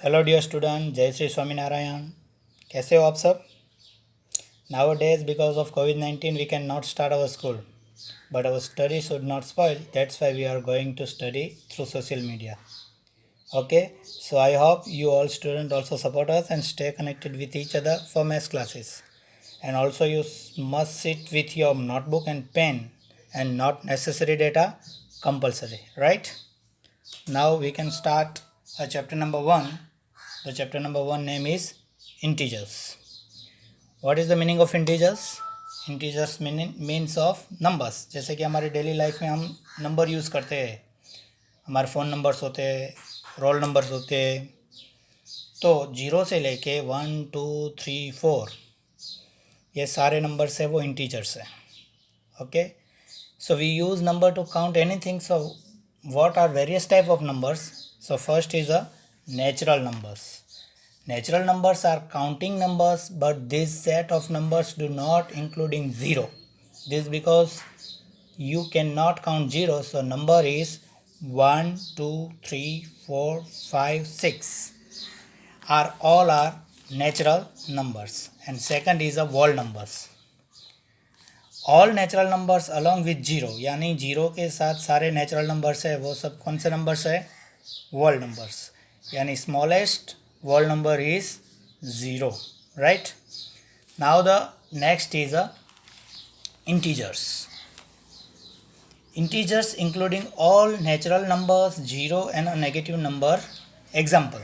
Hello dear student, जय श्री स्वामीनारायण। कैसे हो आप सब? Now days because of COVID-19 we can not start our school, but our study should not spoil, that's why we are going to study through social media. Okay, so I hope you all students also support us and stay connected with each other for math classes. And also you must sit with your notebook and pen and not necessary data compulsory, right? Now we can start chapter number 1. The chapter number 1 name is integers. What is the meaning of integers? Integers means of numbers. जैसे कि हमारी daily life में हम number use करते हैं, हमारे phone numbers होते हैं, रोल नंबर्स होते हैं. तो 0 से लेके 1 2 3 4 ये सारे नंबर्स है, वो इंटीजर्स है. Okay, so we use number to count anything. So what are various type of numbers? So first is a natural numbers. Natural numbers are counting numbers, but this set of numbers do not including 0. This because you cannot count 0. So number is 1 2 3 4 5 6 are all are natural numbers. And second is a whole numbers. All natural numbers along with zero, यानी zero के साथ सारे natural numbers है, वो सब कौन से numbers है? Whole numbers. यानी smallest whole number is zero, right? Now the next is a integers. Integers including all natural numbers, zero and a negative number. Example: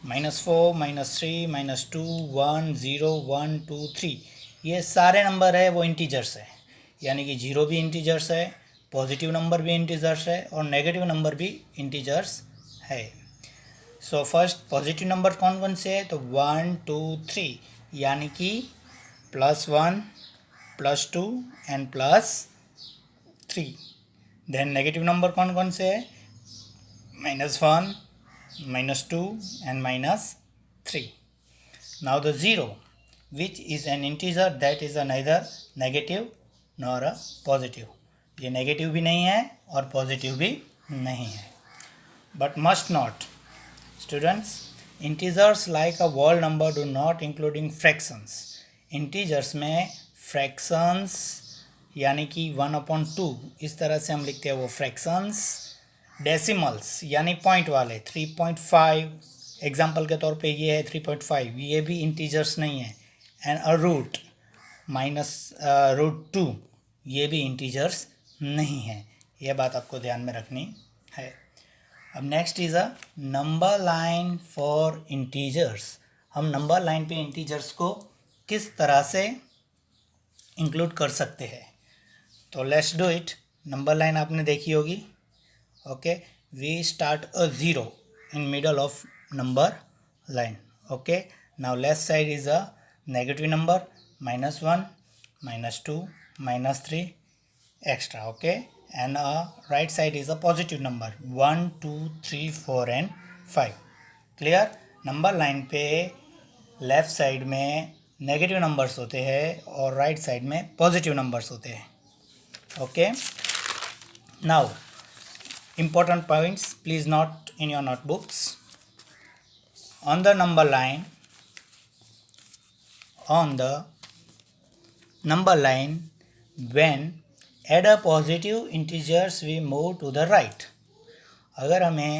-4 -3 -2 1 0 1 2 3. ये सारे नंबर है वो इंटीजर्स है, यानी कि जीरो भी इंटीजर्स है, पॉजिटिव नंबर भी इंटीजर्स है और नेगेटिव नंबर भी इंटीजर्स है. सो फर्स्ट पॉजिटिव नंबर कौन कौन से है? तो 1 2 3, यानी कि +1 +2 एंड +3. देन नेगेटिव नंबर कौन कौन से है? -1 -2 and -3. Now the zero, which is an integer that is a neither negative nor a positive. ये नेगेटिव भी नहीं है और पॉजिटिव भी नहीं है. But must not students, integers like a whole number do not including fractions. Integers में fractions यानी कि 1/2 इस तरह से हम लिखते हैं वो फ्रैक्शंस. डेसिमल्स यानी पॉइंट वाले 3.5 एग्जाम्पल के तौर पे ये है 3.5, ये भी इंटीजर्स नहीं है. एंड अ रूट -√2 ये भी इंटीजर्स नहीं है. यह बात आपको ध्यान में रखनी है. अब next is a number line for integers. हम नंबर लाइन पे इंटीजर्स को किस तरह से इंक्लूड कर सकते हैं? तो let's do it. Number line आपने देखी होगी. Okay, we start a zero in middle of number line. Okay, now left side is a negative number -1 -2 -3 extra. Okay, and right side is a positive number 1 2 3 4 and 5. clear? Number line पे left side में negative numbers होते हैं और right side में positive numbers होते हैं. Okay, now important points, please note in your notebooks. On the number line when add a positive integers we move to the right. अगर हमें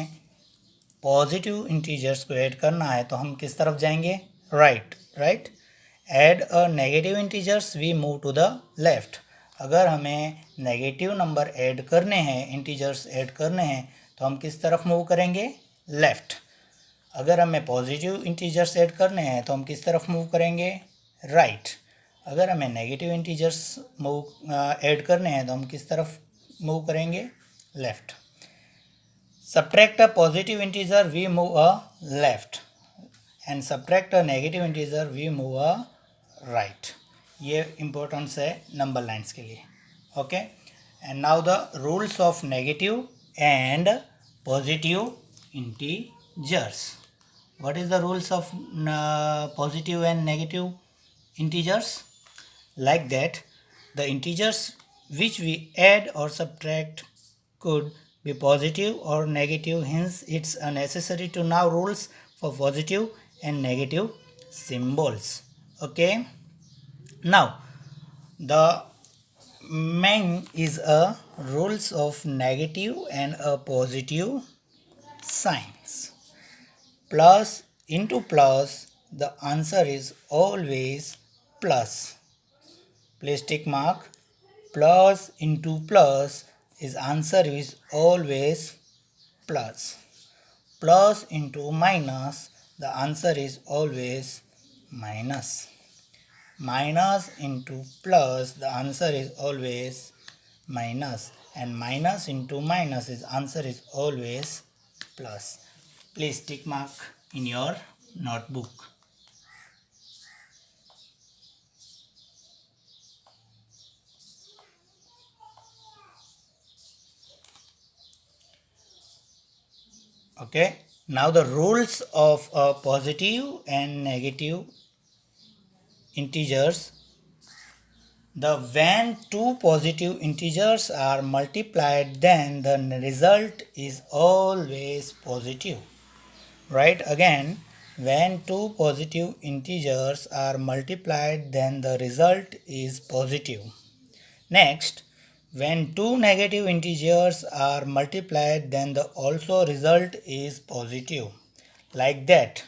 positive integers को add करना है तो हम किस तरफ जाएंगे? Right. Add a negative integers we move to the left. अगर हमें नेगेटिव नंबर ऐड करने हैं, इंटीजर्स ऐड करने हैं, तो हम किस तरफ मूव करेंगे? लेफ्ट. अगर हमें पॉजिटिव इंटीजर्स ऐड करने हैं तो हम किस तरफ मूव करेंगे? राइट. अगर हमें नेगेटिव इंटीजर्स ऐड करने हैं तो हम किस तरफ मूव करेंगे? Left. Subtract a positive integer we move a left and subtract a negative integer we move a right. ये इम्पोर्टेंस है नंबर लाइन्स के लिए. Okay, and now the rules of negative and positive integers. What is the rules of positive and negative integers? Like that, the integers which we add or subtract could be positive or negative. Hence, it's necessary to know rules for positive and negative symbols. Okay. Now, the main is a rules of negative and a positive signs. Plus into plus, the answer is always plus. Please tick mark. Plus into plus, his answer is always plus. Plus into minus, the answer is always minus. Minus into plus, the answer is always minus. And minus into minus, his answer is always plus. Please tick mark in your notebook. Okay. Now the rules of positive and negative integers. When two positive integers are multiplied, then the result is always positive. Right? Again, when two positive integers are multiplied, then the result is positive. Next, when two negative integers are multiplied, then the also result is positive. Like that,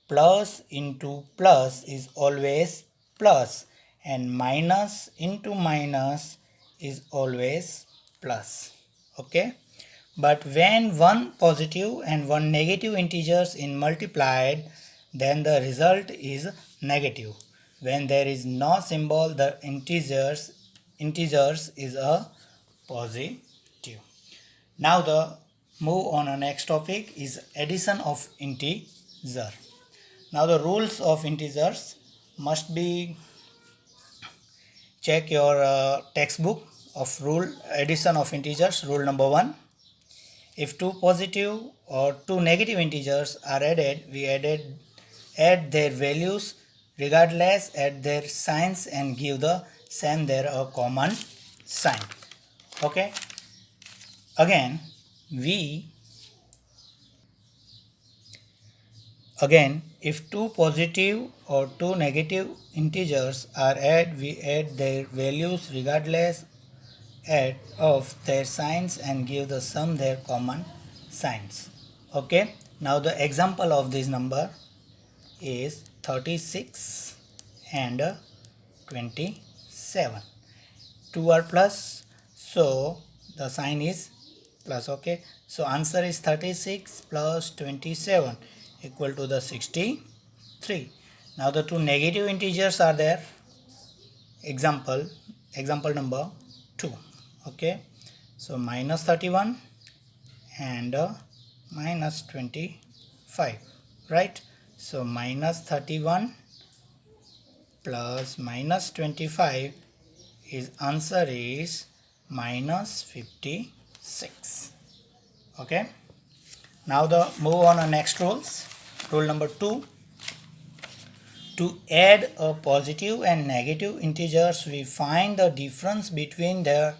plus into plus is always plus, and minus into minus is always plus. Okay. But when one positive and one negative integers is multiplied, then the result is negative. When there is no symbol, the integers is a positive. Now the move on a next topic is addition of integer. Now the rules of integers must be check your textbook of rule addition of integers. Rule number 1. If two positive or two negative integers are added, we add their values regardless, add their signs and give the same there a common sign. Okay. Again, if two positive or two negative integers are added, we add their values regardless of their signs and give the sum their common signs. Okay. Now the example of this number is 36 and 27. 2 are plus, so the sign is plus. Okay. So answer is 36 plus 27 equal to the 63. Now the two negative integers are there. Example number 2. Okay. So minus 31 and minus 25. Right. So minus 31 plus minus 25, his answer is minus 56. Okay. Now the move on to next rules. Rule number 2. To add a positive and negative integers, we find the difference between their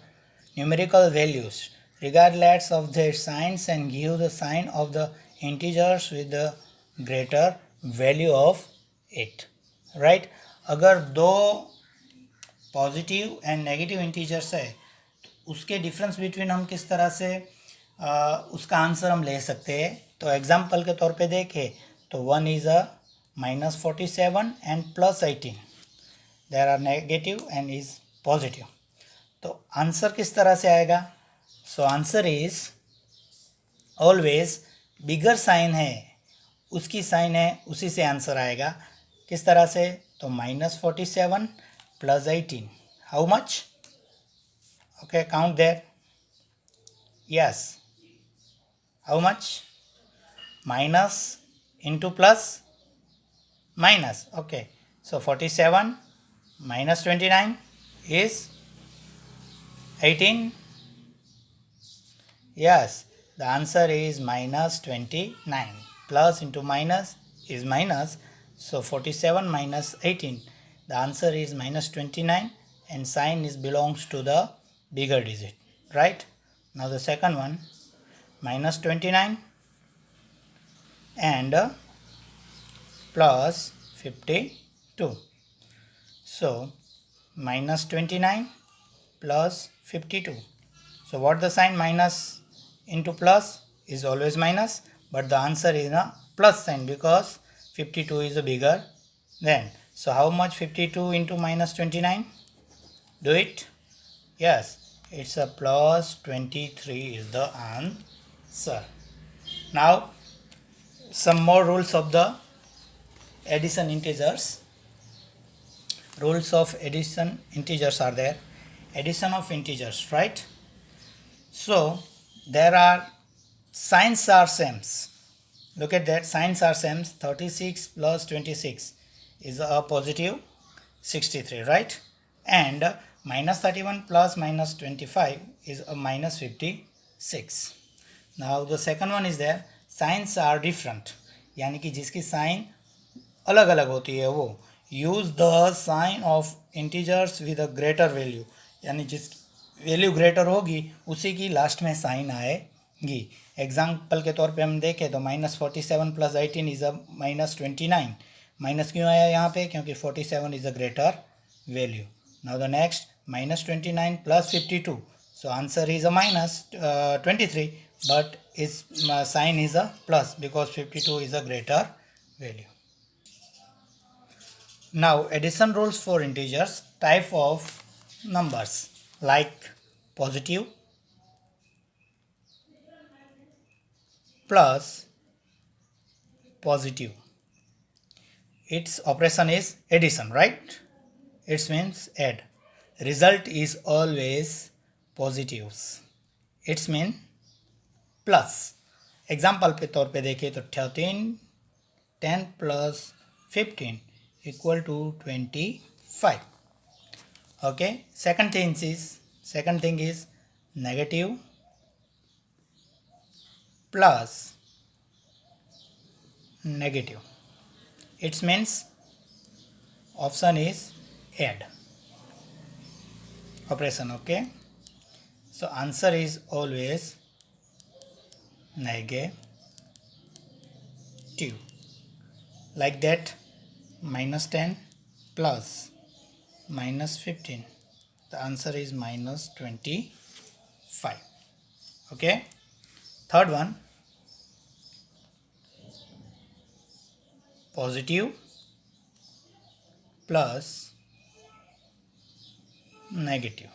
numerical values regardless of their signs and give the sign of the integers with the greater value of it. Right. अगर दो positive and negative integers है तो उसके difference between हम किस तरह से उसका आंसर हम ले सकते हैं. तो एग्जांपल के तौर पे देखें तो one is a minus 47 and plus 18. There are negative and is positive. तो आंसर किस तरह से आएगा. So answer is always bigger sign है उसकी साइन है उसी से आंसर आएगा. किस तरह से. तो -47 plus 18. How much. Okay count there. Yes. How much. Minus into plus minus. Okay. So 47 minus 29 is 18. Yes. The answer is minus 29. Plus into minus is minus. So 47 minus 18. The answer is minus 29 and sign is belongs to the bigger digit. Right. Now the second one, minus 29 and plus 52. So minus 29 plus 52. So what the sign? Minus into plus is always minus, but the answer is a plus sign because 52 is a bigger than. So how much 52 into minus 29? Do it. Yes, it's a plus 23 is the answer. Now some more rules of the addition integers. Rules of addition integers are there. Addition of integers, right? So there are signs are same. Look at that, signs are same. 36 plus 26 is a positive 63, right? And minus 31 plus minus 25 is a minus 56. Now the second one is there, signs are different, यानी कि जिसकी sign अलग अलग होती है वो. Use the sign of integers with a greater value, यानी जिस वैल्यू ग्रेटर होगी उसी की लास्ट में साइन आएगी. एग्जाम्पल के तौर पे हम देखें तो minus 47 plus 18 is a minus 29. Minus क्यों आया यहाँ पे? क्योंकि 47 is a greater value. Now the next, minus 29 plus 52. So answer is a minus 23, but its sign is a plus because 52 is a greater value. Now addition rules for integers, type of numbers like positive, plus, positive. Its operation is addition, right? It means add. Result is always positives. It means plus. Example पे तौर पे देखें तो 10 plus 15 equal to 25. Okay, second thing is negative plus negative. It's means option is add operation. Okay, so answer is always negative. Like that, minus 10 plus minus 15, the answer is minus 25. Okay, third one, positive plus negative.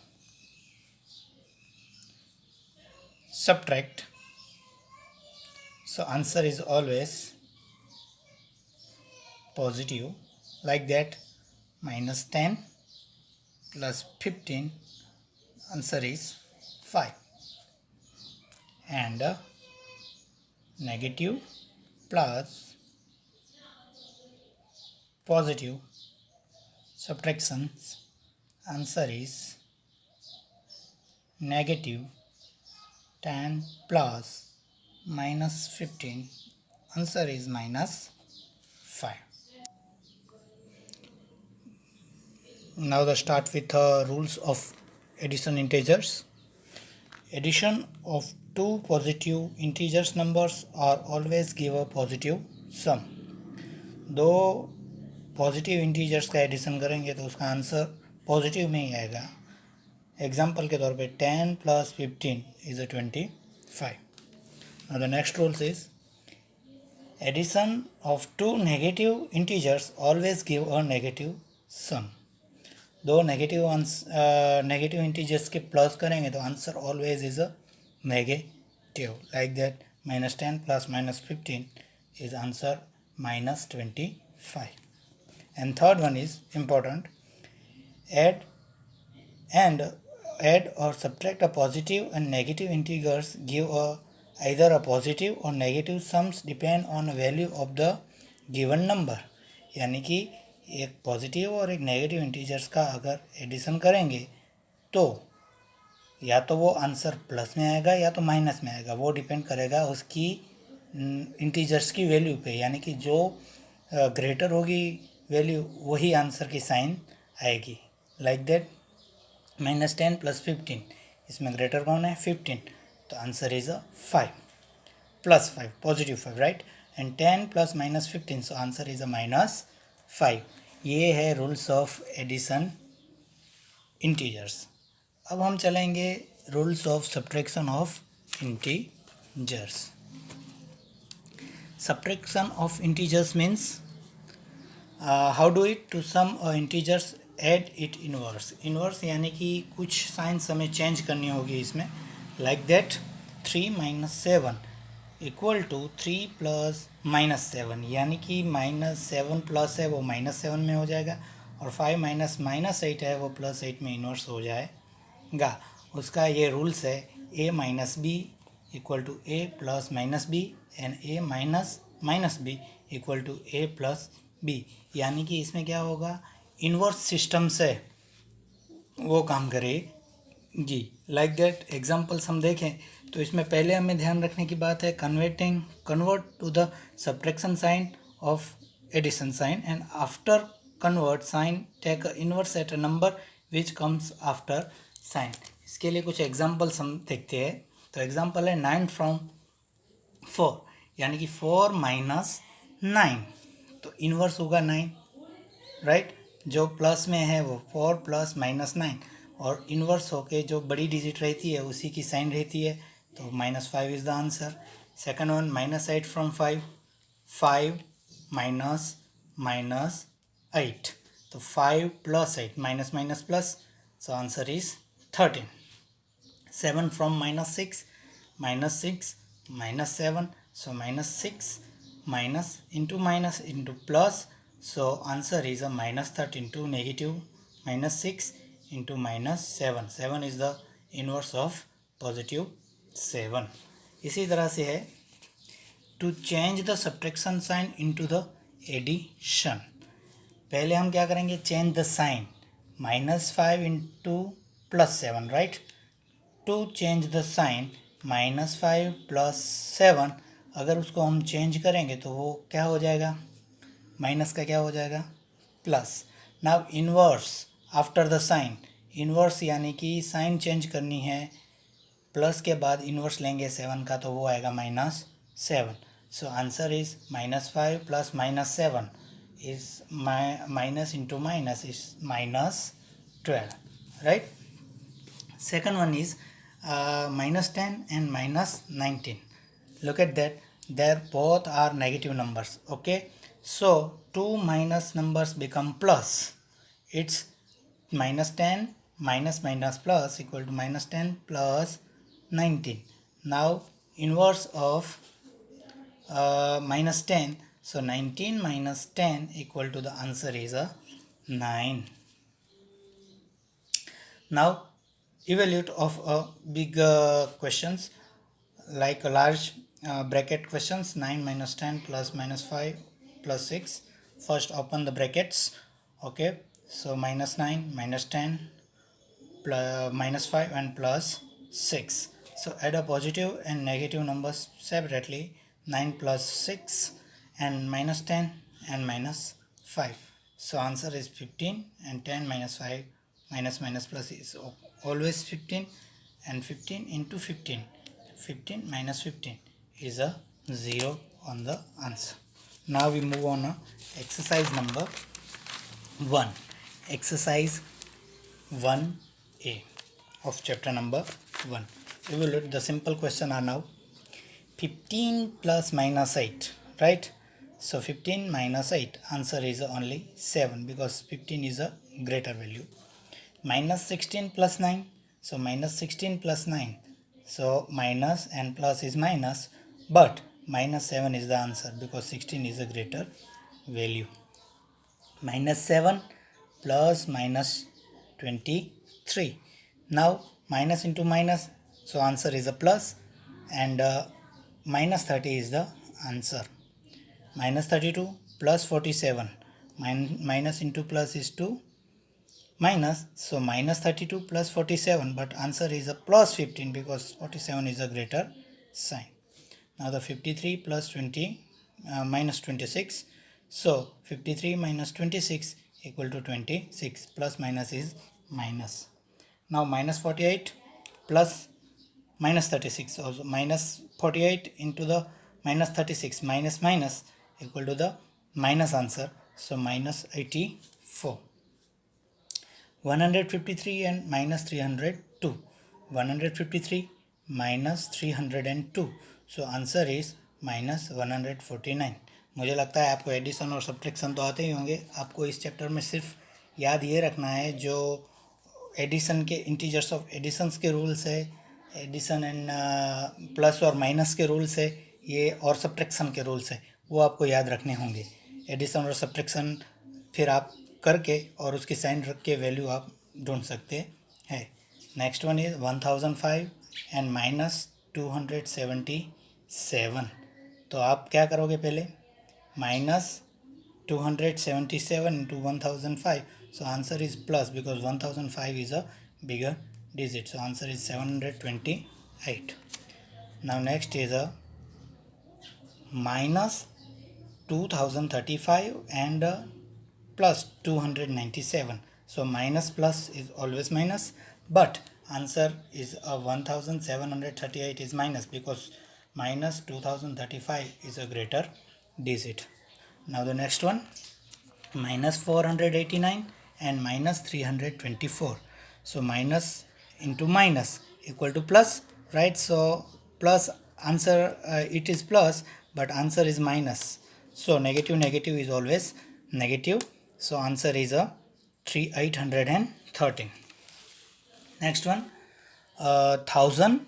Subtract. So answer is always positive. Like that, minus 10 plus 15, answer is 5. And negative plus positive subtractions, answer is negative 10 plus minus 15, answer is minus 5. Now the start with rules of addition integers. Addition of two positive integers numbers are always give a positive sum. दो positive integers का addition करेंगे तो उसका answer positive में ही आएगा. Example के तौर पे 10 plus 15 is a 25. Now the next rule is addition of two negative integers always give a negative sum. दो नेगेटिव इंटीजर्स के प्लस करेंगे तो answer always is a negative. Like that, minus 10 plus minus 15 is answer minus 25. And third one is important, add or subtract a positive and negative integers give either a positive or negative sums depend on value of the given number. यानी कि एक positive और एक negative integers का अगर addition करेंगे तो या तो वो आंसर प्लस में आएगा या तो माइनस में आएगा. वो डिपेंड करेगा उसकी इंटीजर्स की वैल्यू पे, यानी कि जो ग्रेटर होगी वैल्यू वही आंसर की साइन आएगी. लाइक दैट, -10 + 15, इसमें ग्रेटर कौन है? 15. तो answer is 5 plus 5 positive 5 right and 10 plus minus 15 so answer is a minus 5. ये है रूल्स ऑफ एडिशन इंटीजर्स. अब हम चलेंगे rules of subtraction of integers. Subtraction of integers means how do it to some integers add it inverse. Inverse यानी कि कुछ signs हमें change करनी होगी इसमें. Like that 3 minus 7 equal to 3 plus minus 7 यानी कि माइनस 7 प्लस है वो माइनस 7 में हो जाएगा और 5 माइनस माइनस 8 है वो प्लस 8 में इन्वर्स हो जाएगा. उसका ये रूल्स है a minus B equal to a plus minus B and a minus minus B equal to a plus B. यानी कि इसमें क्या होगा, इन्वर्स सिस्टम से वो काम करे जी. लाइक दैट एग्जांपल्स हम देखें तो इसमें पहले हमें ध्यान रखने की बात है convert to the subtraction sign of addition sign and after convert sign take inverse at a number which comes after sign. इसके लिए कुछ एग्जांपल्स हम देखते हैं. तो एग्जांपल है 9 फ्रॉम 4 यानी कि 4 माइनस 9 तो इनवर्स होगा 9 राइट. जो प्लस में है वो 4 प्लस माइनस 9 और इन्वर्स होके जो बड़ी डिजिट रहती है उसी की साइन रहती है तो -5 is the answer. Second one -8 from 5 5 minus minus 8 तो 5 plus 8 minus minus plus so answer is 13. 7 from -6 -6 -7 so -6 minus into plus so answer is a -13 to negative -6 into -7. 7 is the inverse of positive 7. इसी तरह से है to change the subtraction sign into the addition. पहले हम क्या करेंगे, change the sign -5 into +7 right. to change the sign -5 plus 7 अगर उसको हम चेंज करेंगे तो वो क्या हो जाएगा, माइनस का क्या हो जाएगा plus. Now inverse after the sign, inverse यानी कि साइन चेंज करनी है प्लस के बाद इन्वर्स लेंगे 7 का तो वो आएगा -7. सो answer is -5 plus -7 is minus into minus is -12 right. Second one is -10 and -19. Look at that, there both are negative numbers. Okay, so two minus numbers become plus. It's -10 minus minus plus equal to -10 plus 19. Now inverse of -10, so 19 minus 10 equal to the answer is a 9. Now evaluate of big questions like a large bracket questions. 9 minus 10 plus -5 plus 6. First open the brackets. Okay, so -9 -10 plus -5 and plus 6. So add a positive and negative numbers separately. 9 plus 6 and -10 and -5. So answer is 15 and 10 minus 5 minus plus is always 15 and 15 into 15. 15 minus 15 is a 0 on the answer. Now we move on exercise number 1. Exercise 1A of chapter number 1. We will look the simple question are now 15 plus minus 8 right. So 15 minus 8 answer is only 7 because 15 is a greater value. -16 plus 9 so -16 plus 9 so minus and plus is minus but -7 is the answer because 16 is a greater value. -7 plus -23. Now minus into minus so answer is a plus and -30 is the answer. -32 plus 47 minus into plus is 2 minus so -32 plus 47 but answer is a plus 15 because 47 is a greater sign. Now the 53 plus 20 minus 26 so 53 minus 26 equal to 26 plus minus is minus. Now -48 plus minus 36, also minus 48 into the minus 36, minus minus equal to the minus answer, so minus 84. 153 and minus 302. 153 minus 302, so answer is minus 149. मुझे लगता है आपको addition और subtraction तो आते ही होंगे. आपको इस चैप्टर में सिर्फ याद ये रखना है जो एडिशन के इंटीजर्स ऑफ एडिशंस के रूल्स है, एडिशन एंड प्लस और माइनस के रूल्स है ये, और सब्ट्रैक्शन के रूल्स है, वो आपको याद रखने होंगे. एडिशन और सब्ट्रैक्शन फिर आप करके और उसकी साइन रख के वैल्यू आप ढूंढ सकते हैं. Next one is 1005 and minus 277. तो आप क्या करोगे, पहले minus 277 into 1005, so answer is plus because 1005 is a bigger digit, so answer is 728. Now next is a minus 2035 and plus 297. So minus plus is always minus, but answer is 1738 is minus because minus 2035 is a greater digit. Now the next one, minus 489 and minus 324. So minus into minus equal to plus, right? So plus answer, it is plus, but answer is minus. So negative negative is always negative. So answer is a 813. Next one, 1000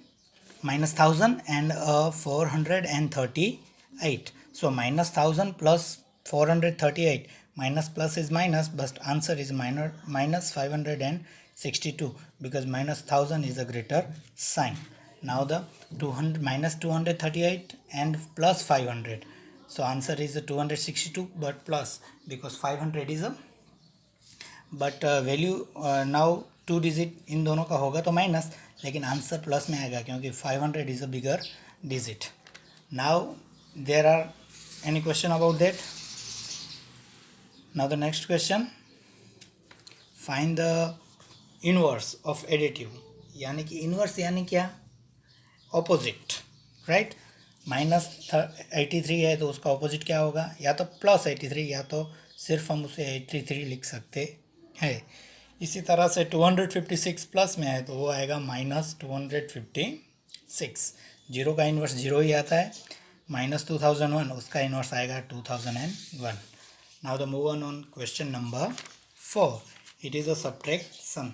minus 1000 and 438. So minus 1000 plus 438, minus plus is minus, but answer is minus 562 because minus 1000 is a greater sign. Now the 200 minus 238 and plus 500. So answer is a 262 but plus because 500 is a, but value now 2 digit इन दोनों का होगा तो minus, लेकिन answer plus में आएगा क्योंकि 500 is a bigger digit. Now there are any question about that? Now the next question, find the inverse of additive. यानी कि इनवर्स यानी क्या, ऑपोजिट, राइट. माइनस 83 है तो उसका ऑपोजिट क्या होगा, या तो प्लस 83 या तो सिर्फ हम उसे 83 लिख सकते हैं. इसी तरह से 256 प्लस में है तो वो आएगा माइनस 256. जीरो का इन्वर्स जीरो ही आता है. माइनस 2001 उसका इन्वर्स आएगा 2001. Now the move on question number 4. It is a subtraction.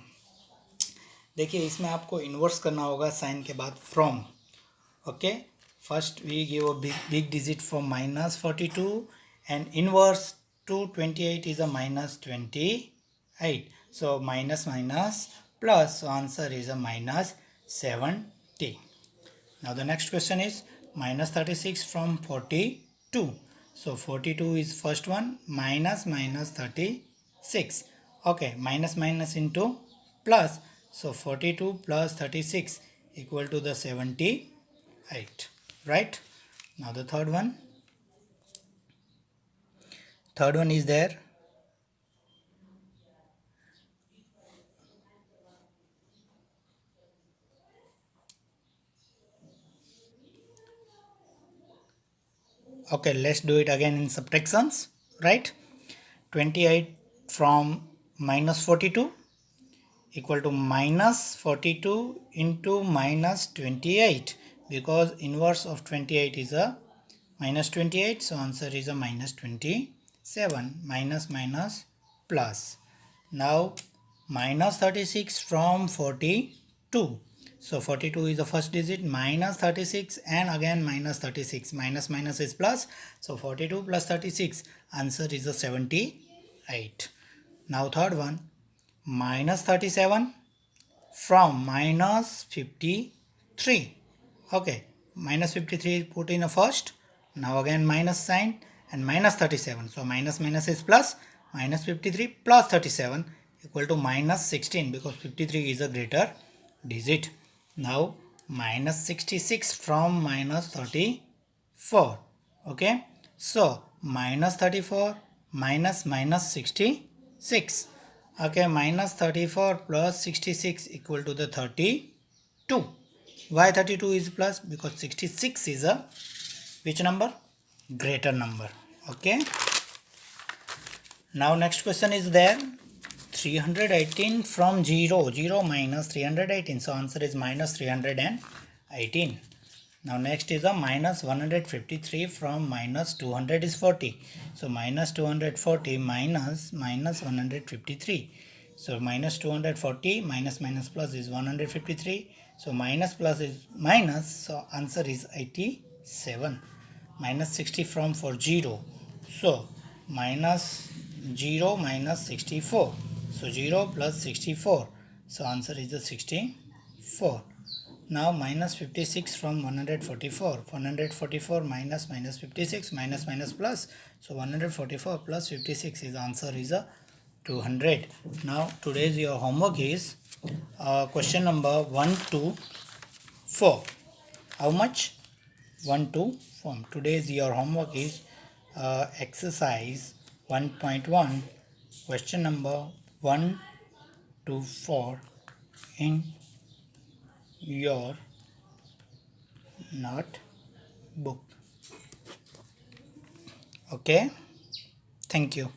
देखिए इसमें आपको इन्वर्स करना होगा साइन के बाद from. Okay, first we give a big digit from minus 42 and inverse to 28 is a minus 28. So minus minus plus, so answer is a minus 70. Now the next question is minus 36 from 42. So 42 is first one, minus minus 36. Okay, minus minus into plus. So 42 plus 36 equal to the 78. Right? Now the third one. Third one is there. Okay, let's do it again in subtractions, right? 28 from minus 42 equal to minus 42 into minus 28 because inverse of 28 is a minus 28, so answer is a minus 27. Minus minus plus. Now minus 36 from 42. So 42 is the first digit, minus 36 and again minus 36. Minus minus is plus. So 42 plus 36, answer is a 78. Now third one, minus 37 from minus 53. Okay, minus 53 put in a first. Now again minus sign and minus 37. So minus minus is plus. Minus 53 plus 37 equal to minus 16 because 53 is a greater digit. Now minus 66 from minus 34. Okay, so minus 34 minus minus 66. Okay, minus 34 plus 66 equal to the 32. Why 32 is plus? Because 66 is a which number? Greater number. Okay. Now next question is there. 318 from 0. 0 minus 318. So answer is minus 318. Now next is a minus 153 from minus 200 is 40. So minus 240 minus 153. So minus 240 minus plus is 153. So minus plus is minus. So answer is 87. Minus 60 from 0. So minus 0 minus 64. So 0 plus 64. So answer is the 64. Now minus 56 from 144. 144 minus 56 minus plus. So 144 plus 56 is answer is a 200. Now today's your homework is question number 1 to 4. How much? 1 to 4. Today's your homework is exercise 1.1, question number 1 to 4 in your notebook. Okay, thank you.